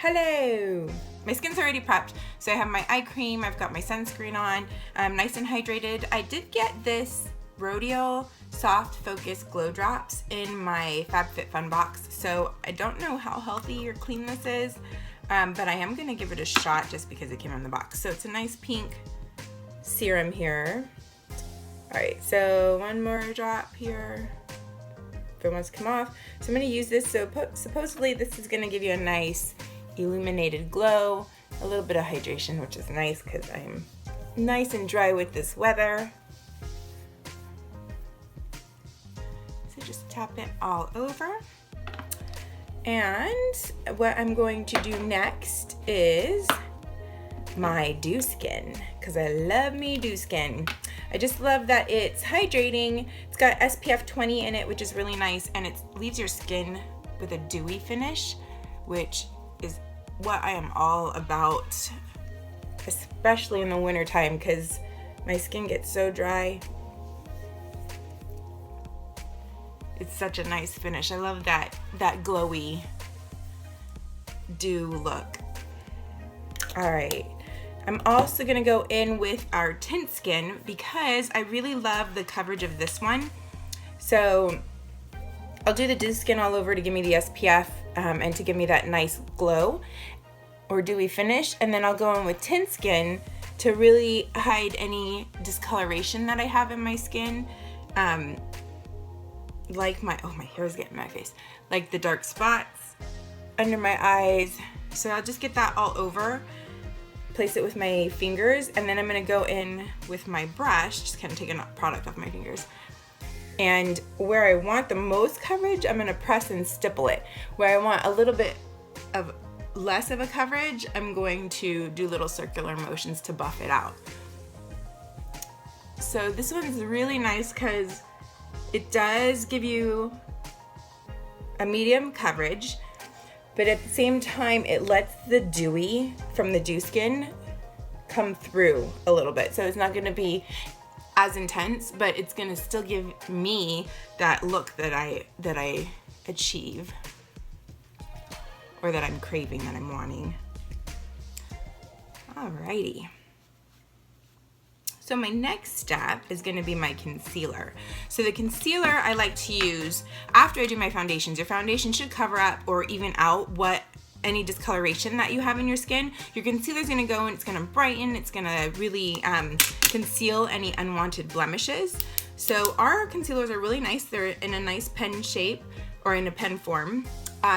Hello! My skin's already prepped, so I have my eye cream, I've got my sunscreen on, I'm nice and hydrated. I did get this Rodial Soft Focus Glow Drops in my FabFitFun box, so I don't know how healthy or clean this is, but I am going to give it a shot just because it came in the box. So it's a nice pink serum here. Alright, so one more drop here. If it wants to come off. So I'm going to use this, so supposedly this is going to give you a nice illuminated glow, a little bit of hydration, which is nice because I'm nice and dry with this weather. So just tap it all over. And what I'm going to do next is my dew skin, because I love me dew skin. I just love that it's hydrating. It's got SPF 20 in it, which is really nice, and it leaves your skin with a dewy finish, which is what I am all about, especially in the winter time, because my skin gets so dry. It's such a nice finish. I love that glowy dew look. All right, I'm also gonna go in with our Tint skin because I really love the coverage of this one. So I'll do the dew skin all over to give me the SPF and to give me that nice glow or dewy finish, and then I'll go in with Tint skin to really hide any discoloration that I have in my skin, like my hair is getting in my face, like the dark spots under my eyes. So I'll just get that all over, place it with my fingers, and then I'm gonna go in with my brush, just kind of take a product off my fingers. And where I want the most coverage, I'm gonna press and stipple it. Where I want a little bit of less of a coverage, I'm going to do little circular motions to buff it out. So this one's really nice because it does give you a medium coverage, but at the same time, it lets the dewy from the dew skin come through a little bit. So it's not gonna be as intense, but it's gonna still give me that look that I achieve, or that I'm craving, that I'm wanting. Alrighty. So my next step is gonna be my concealer. So the concealer I like to use after I do my foundations. Your foundation should cover up or even out any discoloration that you have in your skin. Your concealer's gonna go and it's gonna brighten, it's gonna really conceal any unwanted blemishes. So our concealers are really nice. They're in a nice pen shape or in a pen form.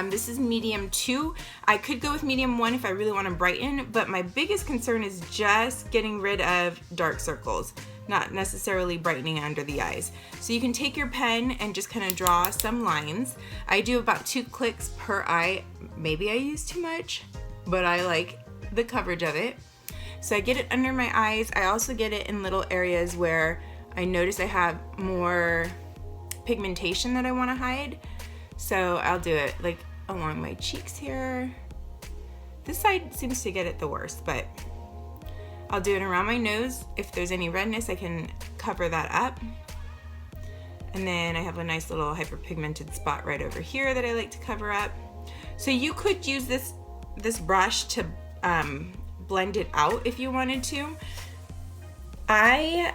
This is medium 2. I could go with medium 1 if I really want to brighten, but my biggest concern is just getting rid of dark circles, not necessarily brightening under the eyes. So you can take your pen and just kind of draw some lines. I do about 2 clicks per eye. Maybe I use too much, but I like the coverage of it. So I get it under my eyes. I also get it in little areas where I notice I have more pigmentation that I want to hide. So I'll do it like along my cheeks here. This side seems to get it the worst, but I'll do it around my nose. If there's any redness, I can cover that up. And then I have a nice little hyperpigmented spot right over here that I like to cover up. So you could use this brush to blend it out if you wanted to. I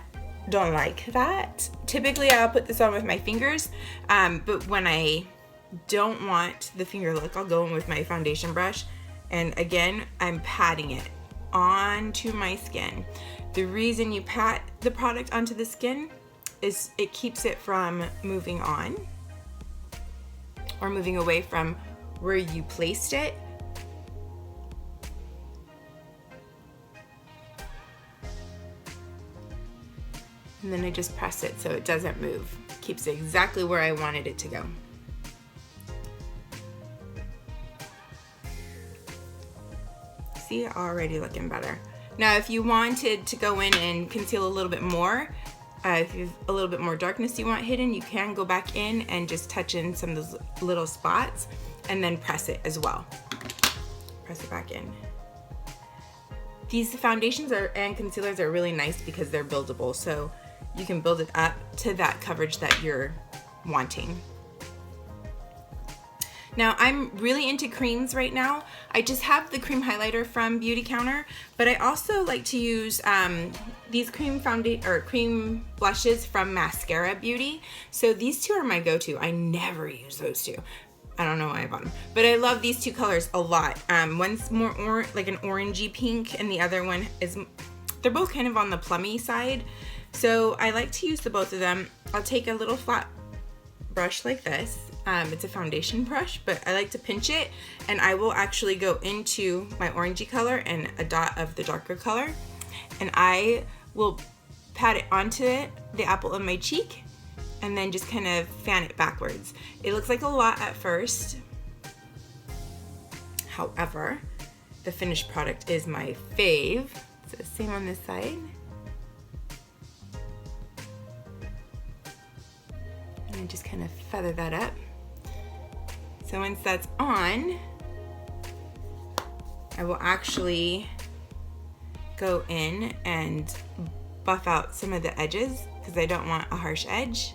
don't like that. Typically I'll put this on with my fingers, but when I don't want the finger look, I'll go in with my foundation brush, and again I'm patting it onto my skin. The reason you pat the product onto the skin is it keeps it from moving on or moving away from where you placed it. And then I just press it so it doesn't move. Keeps it exactly where I wanted it to go. See, already looking better. Now, if you wanted to go in and conceal a little bit more, if you have a little bit more darkness you want hidden, you can go back in and just touch in some of those little spots and then press it as well. Press it back in. These foundations and concealers are really nice because they're buildable, so you can build it up to that coverage that you're wanting. Now I'm really into creams right now. I just have the cream highlighter from Beautycounter, but I also like to use these cream blushes from Maskara Beauty. So these two are my go-to. I never use those two. I don't know why I bought them, but I love these two colors a lot. One's more like an orangey pink, and the other one is, they're both kind of on the plummy side. So I like to use the both of them. I'll take a little flat brush like this. It's a foundation brush, but I like to pinch it, and I will actually go into my orangey color and a dot of the darker color, and I will pat it onto the apple of my cheek, and then just kind of fan it backwards. It looks like a lot at first. However, the finished product is my fave. So same on this side. And just kind of feather that up. So once that's on, I will actually go in and buff out some of the edges because I don't want a harsh edge.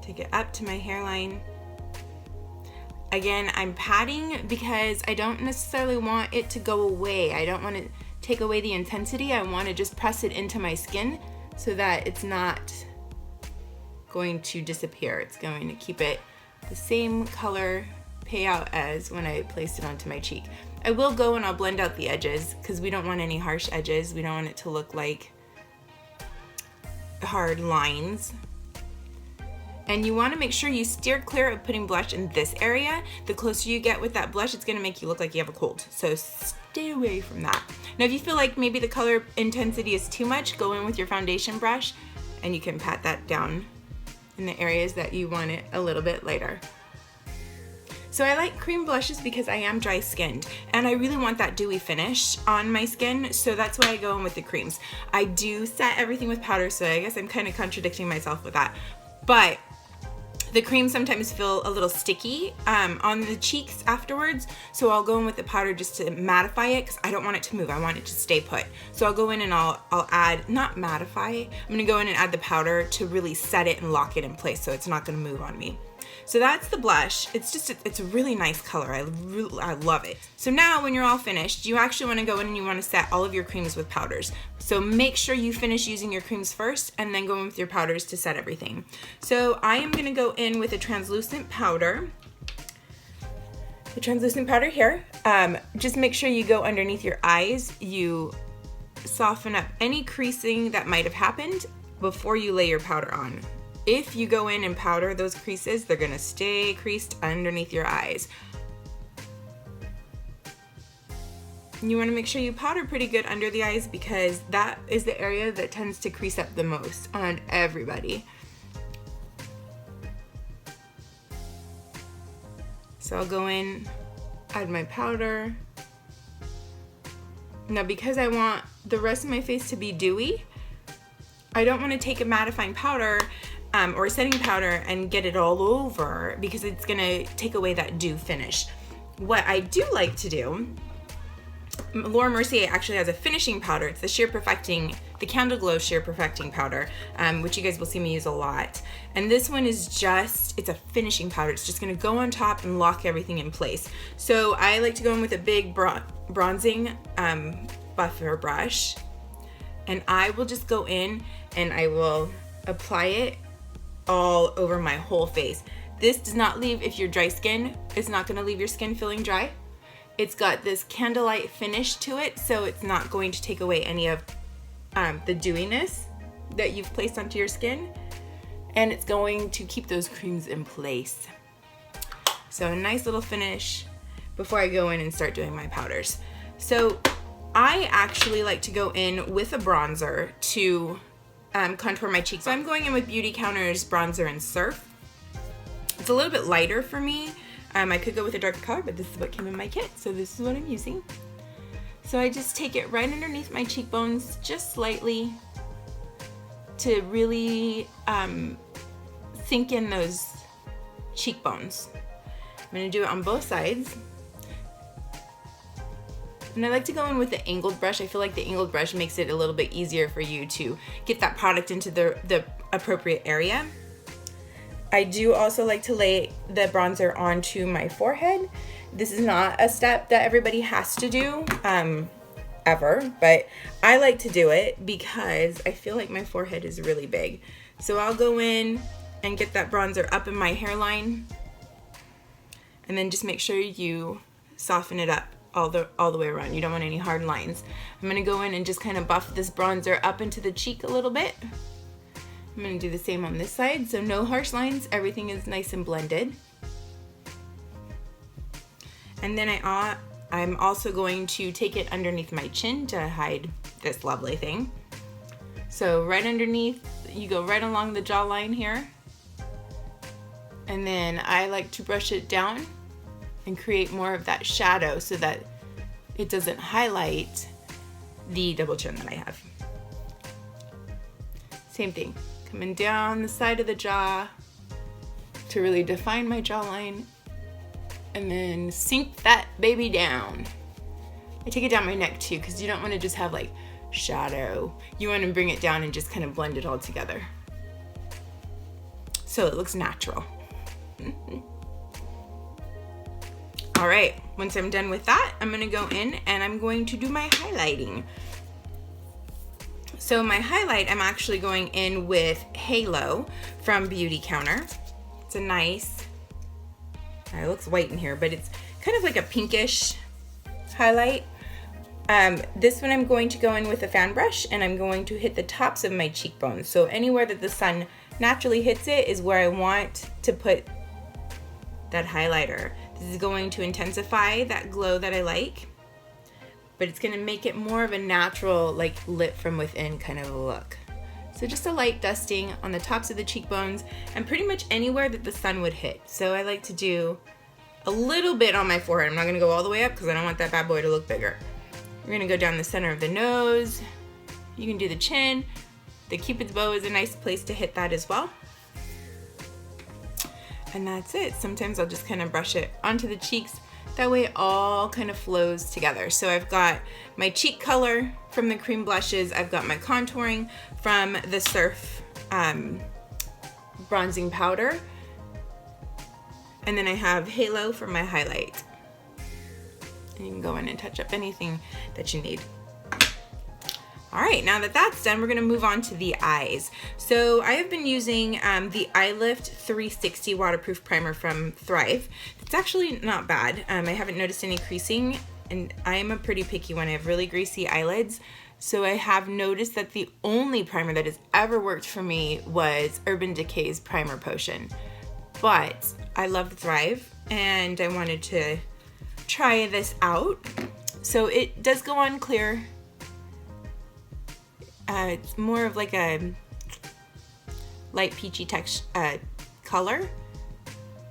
Take it up to my hairline. Again, I'm patting because I don't necessarily want it to go away. I don't want to take away the intensity. I want to just press it into my skin so that it's not going to disappear. It's going to keep it the same color payout as when I placed it onto my cheek. I will go and I'll blend out the edges because we don't want any harsh edges. We don't want it to look like hard lines. And you want to make sure you steer clear of putting blush in this area. The closer you get with that blush, it's going to make you look like you have a cold. So stay away from that. Now if you feel like maybe the color intensity is too much, go in with your foundation brush and you can pat that down in the areas that you want it a little bit lighter. So I like cream blushes because I am dry skinned and I really want that dewy finish on my skin, so that's why I go in with the creams. I do set everything with powder, so I guess I'm kind of contradicting myself with that. But the creams sometimes feel a little sticky on the cheeks afterwards, so I'll go in with the powder just to mattify it because I don't want it to move. I want it to stay put. So I'll go in and I'll add, not mattify, I'm gonna go in and add the powder to really set it and lock it in place so it's not gonna move on me. So that's the blush. It's a really nice color. I love it. So now when you're all finished, you actually want to go in and you want to set all of your creams with powders. So make sure you finish using your creams first and then go in with your powders to set everything. So I am going to go in with a translucent powder. The translucent powder here. Just make sure you go underneath your eyes. You soften up any creasing that might have happened before you lay your powder on. If you go in and powder those creases, they're gonna stay creased underneath your eyes. You wanna make sure you powder pretty good under the eyes because that is the area that tends to crease up the most on everybody. So I'll go in, add my powder. Now because I want the rest of my face to be dewy, I don't wanna take a mattifying powder or setting powder and get it all over because it's gonna take away that dew finish. What I do like to do, Laura Mercier actually has a finishing powder. It's the Candle Glow Sheer Perfecting Powder, which you guys will see me use a lot. And this one is it's a finishing powder. It's just gonna go on top and lock everything in place. So I like to go in with a big bronzing buffer brush, and I will just go in and I will apply it all over my whole face. This does not leave, if you're dry skin, it's not gonna leave your skin feeling dry. It's got this candlelight finish to it, so it's not going to take away any of the dewiness that you've placed onto your skin, and it's going to keep those creams in place. So a nice little finish before I go in and start doing my powders. So I actually like to go in with a bronzer to contour my cheeks. So I'm going in with Beautycounter's Bronzer in Surf. It's a little bit lighter for me. I could go with a darker color, but this is what came in my kit, so this is what I'm using. So I just take it right underneath my cheekbones, just slightly, to really sink in those cheekbones. I'm gonna do it on both sides. And I like to go in with the angled brush. I feel like the angled brush makes it a little bit easier for you to get that product into the appropriate area. I do also like to lay the bronzer onto my forehead. This is not a step that everybody has to do, ever, but I like to do it because I feel like my forehead is really big. So I'll go in and get that bronzer up in my hairline, and then just make sure you soften it up all the way around. You don't want any hard lines. I'm gonna go in and just kind of buff this bronzer up into the cheek a little bit. I'm gonna do the same on this side, so no harsh lines, everything is nice and blended. And then I'm also going to take it underneath my chin to hide this lovely thing. So right underneath, you go right along the jawline here. And then I like to brush it down and create more of that shadow so that it doesn't highlight the double chin that I have. Same thing, coming down the side of the jaw to really define my jawline, and then sink that baby down. I take it down my neck too, because you don't want to just have like shadow. You want to bring it down and just kind of blend it all together so it looks natural. All right, once I'm done with that, I'm gonna go in and I'm going to do my highlighting. So my highlight, I'm actually going in with Halo from Beautycounter. It's a nice, it looks white in here, but it's kind of like a pinkish highlight. This one I'm going to go in with a fan brush, and I'm going to hit the tops of my cheekbones. So anywhere that the sun naturally hits it is where I want to put that highlighter. This is going to intensify that glow that I like, but it's gonna make it more of a natural, like lit from within kind of a look. So just a light dusting on the tops of the cheekbones and pretty much anywhere that the sun would hit. So I like to do a little bit on my forehead. I'm not gonna go all the way up because I don't want that bad boy to look bigger. We're gonna go down the center of the nose. You can do the chin. The Cupid's bow is a nice place to hit that as well. And that's it. Sometimes I'll just kind of brush it onto the cheeks. That way it all kind of flows together. So I've got my cheek color from the cream blushes. I've got my contouring from the Surf bronzing powder. And then I have Halo for my highlight. And you can go in and touch up anything that you need. All right, now that that's done, we're gonna move on to the eyes. So I have been using the Eye Lift 360 waterproof primer from Thrive. It's actually not bad. I haven't noticed any creasing, and I am a pretty picky one. I have really greasy eyelids. So I have noticed that the only primer that has ever worked for me was Urban Decay's Primer Potion. But I love Thrive, and I wanted to try this out. So it does go on clear. It's more of like a light peachy color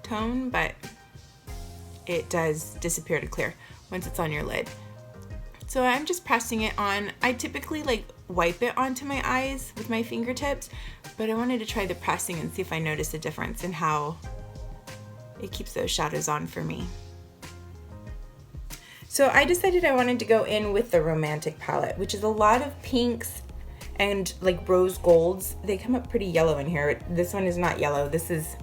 tone, but it does disappear to clear once it's on your lid. So I'm just pressing it on. I typically like wipe it onto my eyes with my fingertips, but I wanted to try the pressing and see if I notice a difference in how it keeps those shadows on for me. So I decided I wanted to go in with the Romantic palette, which is a lot of pinks and like rose golds. They come up pretty yellow in here. This one is not yellow. It's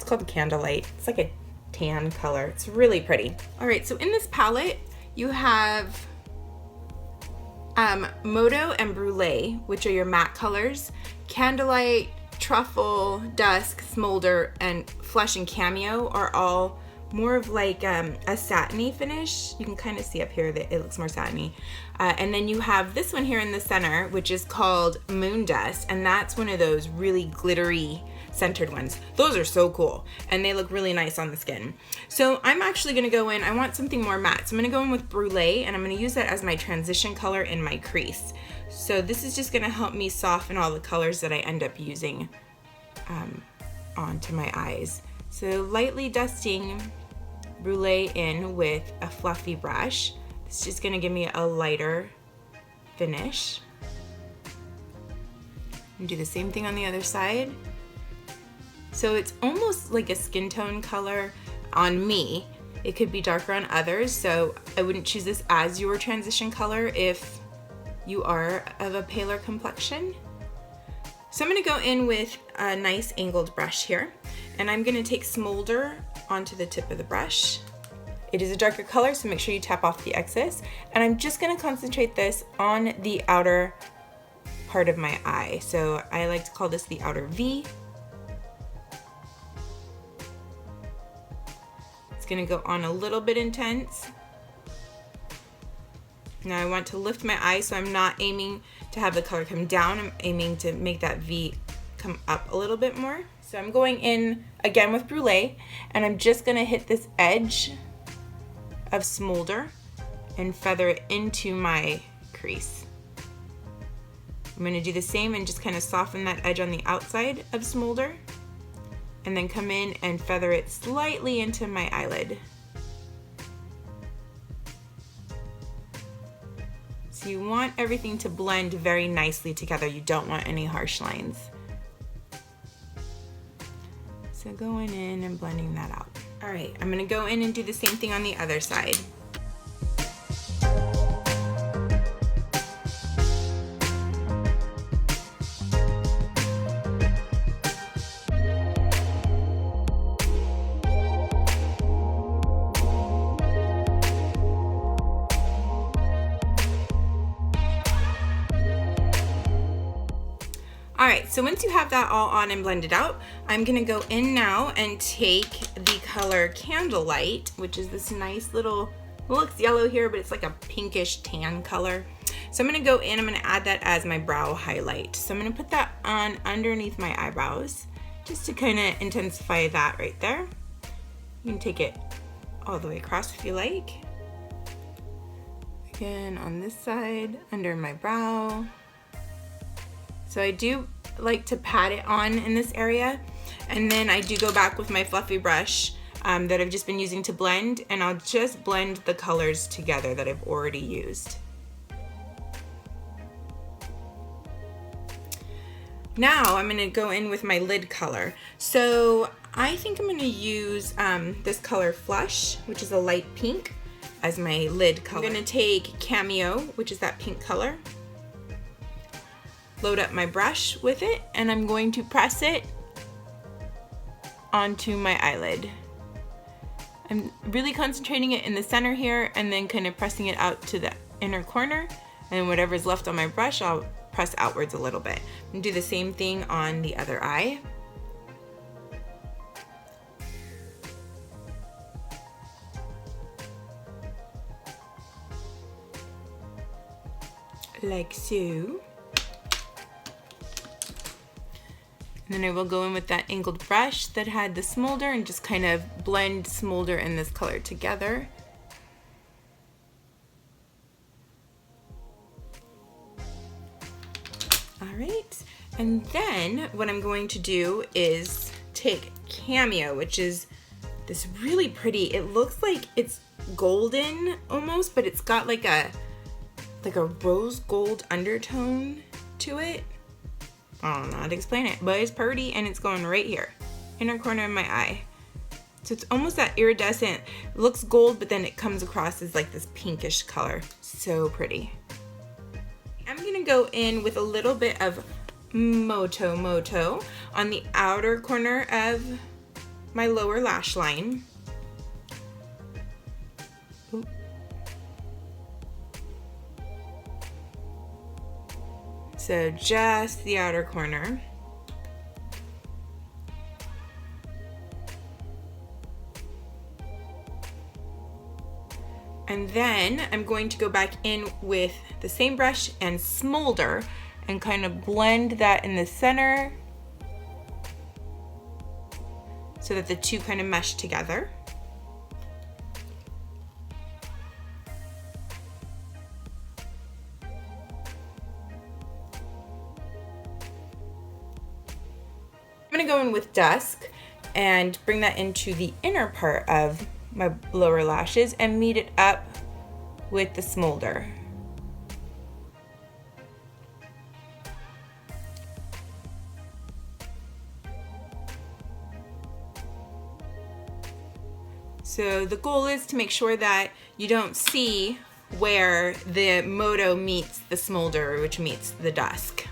called Candlelight. It's like a tan color. It's really pretty. All right, so in this palette, you have Moto and Brulee, which are your matte colors. Candlelight, Truffle, Dusk, Smolder, and Flush and Cameo are all more of like a satiny finish. You can kind of see up here that it looks more satiny. And then you have this one here in the center, which is called Moon Dust, and that's one of those really glittery centered ones. Those are so cool, and they look really nice on the skin. So I'm actually gonna go in, I want something more matte, so I'm gonna go in with Brulee, and I'm gonna use that as my transition color in my crease. So this is just gonna help me soften all the colors that I end up using onto my eyes. So lightly dusting Brulee in with a fluffy brush. It's just gonna give me a lighter finish. And do the same thing on the other side. So it's almost like a skin tone color on me. It could be darker on others, so I wouldn't choose this as your transition color if you are of a paler complexion. So I'm gonna go in with a nice angled brush here, and I'm gonna take Smolder onto the tip of the brush. It is a darker color, so make sure you tap off the excess. And I'm just gonna concentrate this on the outer part of my eye. So I like to call this the outer V. It's gonna go on a little bit intense. Now I want to lift my eye, so I'm not aiming to have the color come down. I'm aiming to make that V come up a little bit more. So I'm going in again with Brulee, and I'm just gonna hit this edge of Smolder and feather it into my crease. I'm gonna do the same and just kind of soften that edge on the outside of Smolder, and then come in and feather it slightly into my eyelid. So you want everything to blend very nicely together. You don't want any harsh lines. So going in and blending that out. All right, I'm gonna go in and do the same thing on the other side. All right, so once you have that all on and blended out, I'm gonna go in now and take the color Candlelight, which is this nice little, it looks yellow here, but it's like a pinkish tan color. So I'm gonna go in, I'm gonna add that as my brow highlight. So I'm gonna put that on underneath my eyebrows, just to kind of intensify that right there. You can take it all the way across if you like. Again, on this side, under my brow. So I do like to pat it on in this area, and then I do go back with my fluffy brush that I've just been using to blend, and I'll just blend the colors together that I've already used. Now I'm gonna go in with my lid color. So I think I'm gonna use this color Flush, which is a light pink, as my lid color. I'm gonna take Cameo, which is that pink color, load up my brush with it, and I'm going to press it onto my eyelid. I'm really concentrating it in the center here, and then kind of pressing it out to the inner corner, and whatever's left on my brush, I'll press outwards a little bit. And do the same thing on the other eye. Like so. And then I will go in with that angled brush that had the Smolder and just kind of blend Smolder and this color together. All right, and then what I'm going to do is take Cameo, which is this really pretty, it looks like it's golden almost, but it's got like a rose gold undertone to it. I don't know how to explain it, but it's pretty, and it's going right here, inner corner of my eye. So it's almost that iridescent, it looks gold, but then it comes across as like this pinkish color. So pretty. I'm gonna go in with a little bit of Moto on the outer corner of my lower lash line. Ooh. So just the outer corner. And then I'm going to go back in with the same brush and Smolder and kind of blend that in the center so that the two kind of mesh together. I'm gonna go in with Dusk and bring that into the inner part of my lower lashes and meet it up with the Smolder. So the goal is to make sure that you don't see where the Moto meets the smolder, which meets the dusk.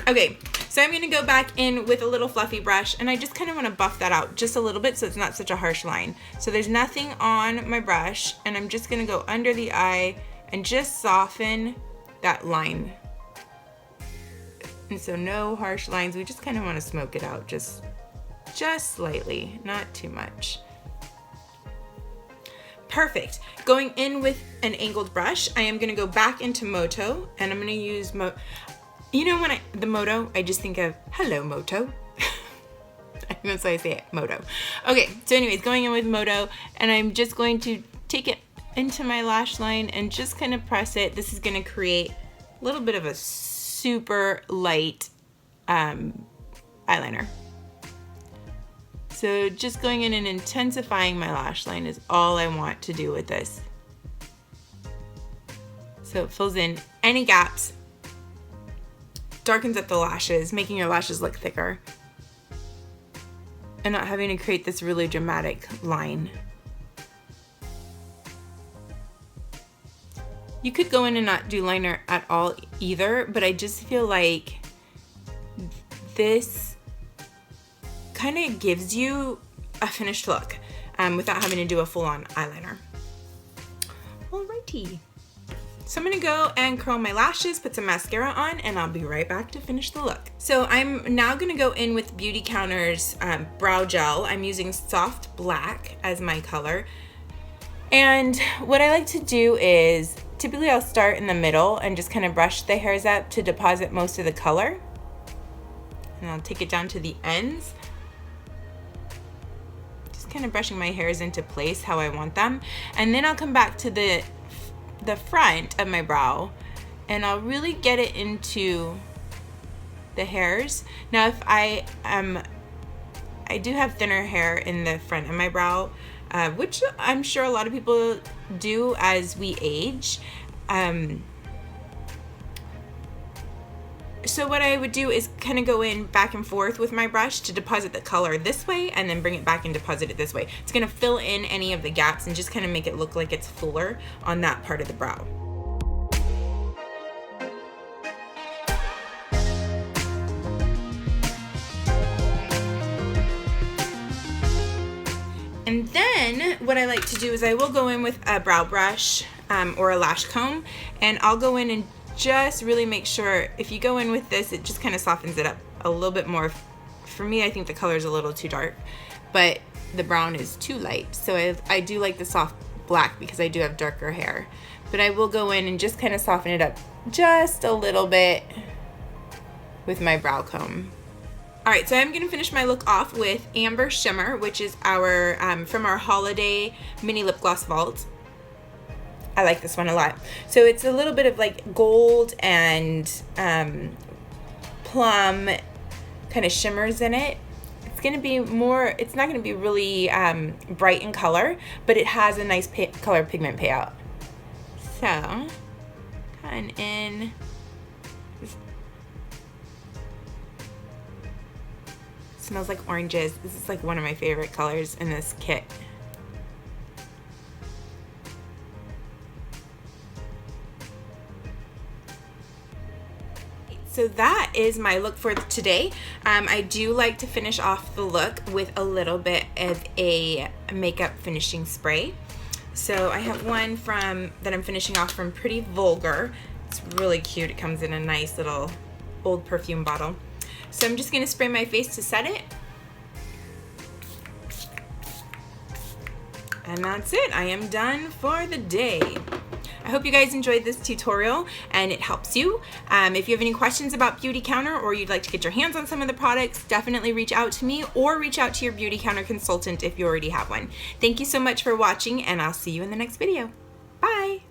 Okay, so I'm gonna go back in with a little fluffy brush, and I just kind of wanna buff that out just a little bit so it's not such a harsh line. So there's nothing on my brush, and I'm just gonna go under the eye and just soften that line. And so no harsh lines, we just kind of wanna smoke it out, just slightly, not too much. Perfect. Going in with an angled brush, I am gonna go back into Moto, and I'm gonna use you know, when the Moto, I just think of, hello, Moto. That's why I say it, Moto. Okay, so anyways, going in with Moto, and I'm just going to take it into my lash line and just kind of press it. This is gonna create a little bit of a super light eyeliner. So just going in and intensifying my lash line is all I want to do with this. So it fills in any gaps, darkens up the lashes, making your lashes look thicker, and not having to create this really dramatic line. You could go in and not do liner at all either, but I just feel like this kind of gives you a finished look without having to do a full-on eyeliner. Alrighty. So I'm gonna go and curl my lashes, put some mascara on, and I'll be right back to finish the look. So I'm now gonna go in with Beautycounter's brow gel. I'm using soft black as my color. And what I like to do is, typically I'll start in the middle and just kind of brush the hairs up to deposit most of the color. And I'll take it down to the ends. Just kind of brushing my hairs into place how I want them. And then I'll come back to the front of my brow, and I'll really get it into the hairs. Now, if I do have thinner hair in the front of my brow, which I'm sure a lot of people do as we age. So what I would do is kind of go in back and forth with my brush to deposit the color this way, and then bring it back and deposit it this way. It's gonna fill in any of the gaps and just kind of make it look like it's fuller on that part of the brow. And then what I like to do is I will go in with a brow brush or a lash comb, and I'll go in and just really make sure, if you go in with this, it just kind of softens it up a little bit more. For me, I think the color is a little too dark, but the brown is too light. So I do like the soft black because I do have darker hair. But I will go in and just kind of soften it up just a little bit with my brow comb. All right, so I'm gonna finish my look off with Amber Shimmer, which is our from our Holiday Mini Lip Gloss Vault. I like this one a lot. So it's a little bit of like gold and plum kind of shimmers in it. It's gonna be more, it's not gonna be really bright in color, but it has a nice color pigment payout. So, kind of in. Smells like oranges. This is like one of my favorite colors in this kit. So that is my look for today. I do like to finish off the look with a little bit of a makeup finishing spray. So I have one that I'm finishing off from Pretty Vulgar. It's really cute. It comes in a nice little old perfume bottle. So I'm just gonna spray my face to set it. And that's it. I am done for the day. I hope you guys enjoyed this tutorial and it helps you. If you have any questions about Beautycounter or you'd like to get your hands on some of the products, definitely reach out to me or reach out to your Beautycounter consultant if you already have one. Thank you so much for watching, and I'll see you in the next video. Bye.